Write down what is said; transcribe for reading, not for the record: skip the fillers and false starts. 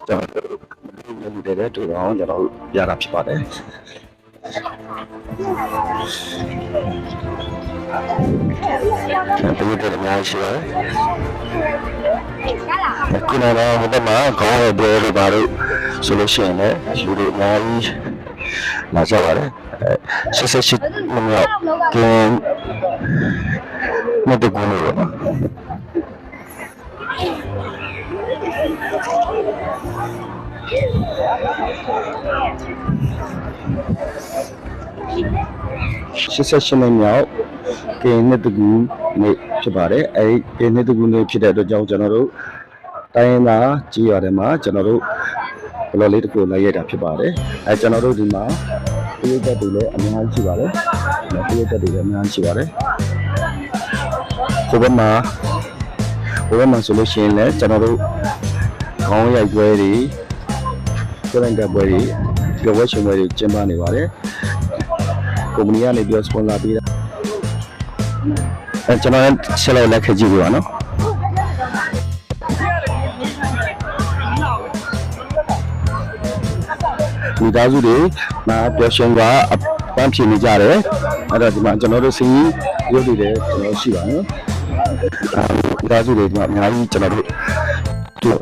ကျွန်တော်တို့တဲ့တူအောင်ကျွန်တော်တို့ရတာဖြစ်ပါတယ်တူတဲ့အများကြီးရှိပါတယ်ခုနကတော့ဘယ်မှာခေါင်းရတဲ့တွေပါလို့ဆိုလို့ရှိရင်လည်းလူတွေအများကြီးလာကြပါတယ်88မိနစ်ကင်းမတကူလို့ပါ88နှစ်မြောက်ကင်းနှစ်တကူနေ့ဖြစ်ပါတယ်အဲဒီကင်းနှစ်တကူနေ့ဖြစ်တဲ့အတွက်ကြောင့်ကျွန်တော်တို့တိုင်းရင်းသားကြီးရတယ်မှာကျွန်တော်တို့ဘလော်လေးတစ်ခုလိုက်ရတာဖြစ်ပါတယ်အဲကျွန်တော်တို့ဒီမှာပြည်သက်တွေလည်းအများကြီးရှိပါတယ်ပြည်သက်တွေလည်းအများကြီးရှိပါတယ်ဟိုဘက်မှာဆိုလို့ရှိရင်လည်းကျွန်တော်တို့ခေါင်းရိုက်ပွဲတွေကိုယ်တိုင်ကပွဲတွေပြောဝဲရှင်ပွဲတွေကျင်းပနေပါတယ်ကုမ္ပဏီကနေပြောစပွန်ဆာပေးတာအဲကျွန်တော်လည်းဆက်လိုက်လက်ခကြည့်ပြပါနော်မိသားစုတွေမှာပျော်ရွှင်စွာအပန်းဖြေနေကြတယ်အဲ့တော့ဒီမှာကျွန်တော်တို့စီရုပ်တွေလည်းကျွန်တော်ရှိပါနော်မိသားစုတွေဒီမှာအများကြီးကျွန်တော်တို့